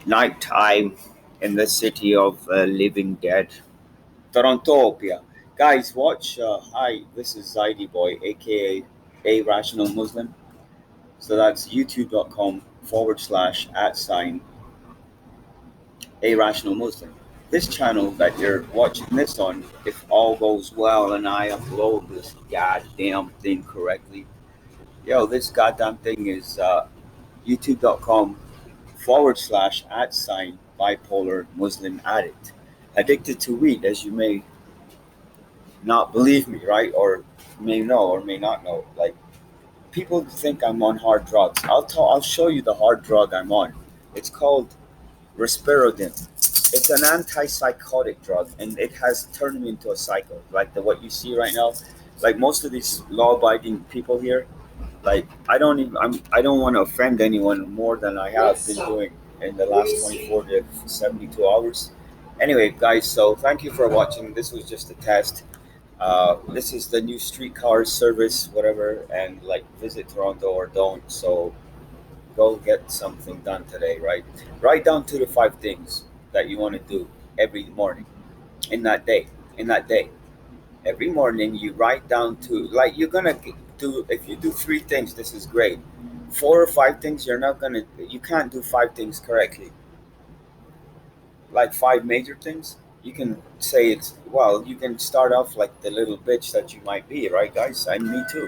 nighttime in the city of living dead, Torontopia. Guys, watch. Hi, this is Zaidi Boy, aka A Rational Muslim. So that's youtube.com/@ A Rational Muslim. This channel that you're watching this on, if all goes well and I upload this goddamn thing correctly, yo, this goddamn thing is youtube.com/@ Bipolar Muslim Addict. Addicted to weed, as you may not believe me, right? Or may know or may not know. Like, people think I'm on hard drugs. I'll show you the hard drug I'm on. It's called risperidone. It's an antipsychotic drug, and it has turned me into a psycho. Like what you see right now. Like most of these law-abiding people here, like I don't want to offend anyone more than I have been doing in the last 24 to 72 hours. Anyway, guys, so thank you for watching. This was just a test. This is the new streetcar service, whatever, and like visit Toronto or don't. So go get something done today, right? Write down 2 to 5 things that you want to do every morning in that day. In that day, every morning you write down like you're gonna do. If you do 3 things, this is great. 4 or 5 things, you can't do 5 things correctly. Like 5 major things, you can say it's well. You can start off like the little bitch that you might be, right, guys? And me too.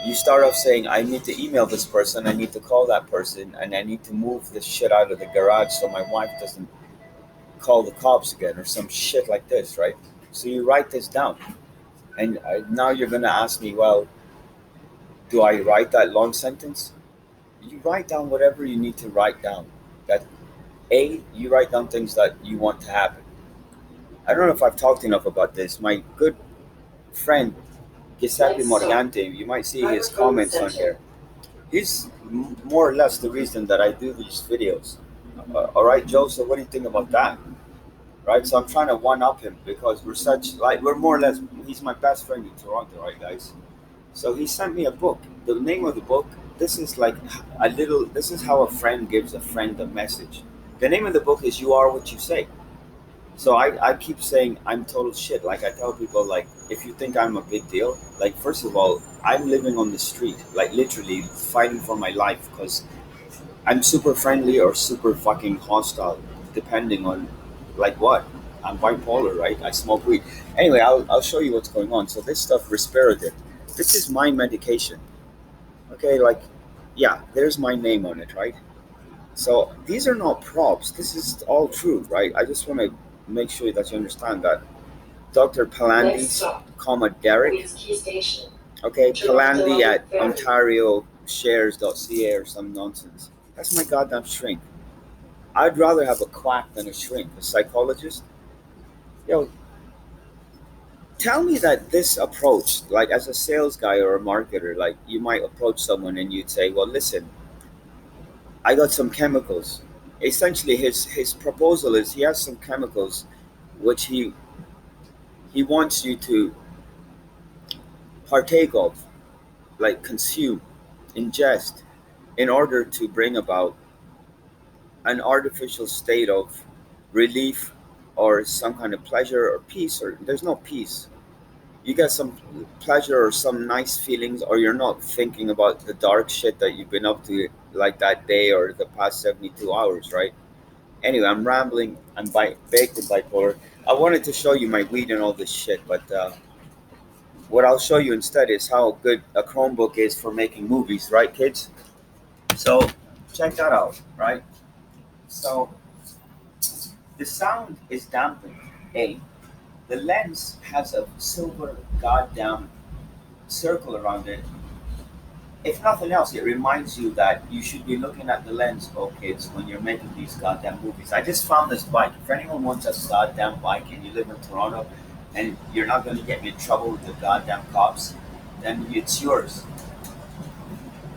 You start off saying, I need to email this person, I need to call that person, and I need to move this shit out of the garage so my wife doesn't call the cops again or some shit like this, right? So you write this down. And now you're going to ask me, well, do I write that long sentence? You write down whatever you need to write down. That you write down things that you want to happen. I don't know if I've talked enough about this. My good friend Giuseppe Morgante, you might see his comments on here. He's more or less the reason that I do these videos. All right, Joe. So what do you think about that? Right. So I'm trying to one up him because we're more or less. He's my best friend in Toronto, right, guys? So he sent me a book. The name of the book. This is like a little. This is how a friend gives a friend a message. The name of the book is "You Are What You Say." So I keep saying I'm total shit. Like I tell people, like if you think I'm a big deal, like first of all, I'm living on the street, like literally fighting for my life because I'm super friendly or super fucking hostile, depending on like what. I'm bipolar, right? I smoke weed. Anyway, I'll show you what's going on. So this stuff, risperidone. This is my medication. Okay, like yeah, there's my name on it, right? So these are not props. This is all true, right? I just want to make sure that you understand that Dr. Palandi, comma Derek. Okay, Palandi at OntarioShares.ca or some nonsense. That's my goddamn shrink. I'd rather have a quack than a shrink, a psychologist. Yo, tell me that this approach, like as a sales guy or a marketer, like you might approach someone and you'd say, well, listen, I got some chemicals. Essentially, his proposal is he has some chemicals which he wants you to partake of, like consume, ingest, in order to bring about an artificial state of relief or some kind of pleasure or peace. Or there's no peace. You get some pleasure or some nice feelings, or you're not thinking about the dark shit that you've been up to like that day or the past 72 hours, right? Anyway, I'm rambling. I'm baked in bipolar. I wanted to show you my weed and all this shit, but what I'll show you instead is how good a Chromebook is for making movies, right, kids? So check that out, right? So the sound is dampened. The lens has a silver goddamn circle around it. If nothing else, it reminds you that you should be looking at the lens, oh kids, when you're making these goddamn movies. I just found this bike. If anyone wants a goddamn bike and you live in Toronto and you're not going to get me in trouble with the goddamn cops, then it's yours.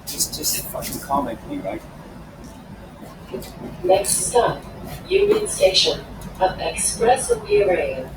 Just fucking comment me, right? Next stop, Union Station. Up Express Imperial.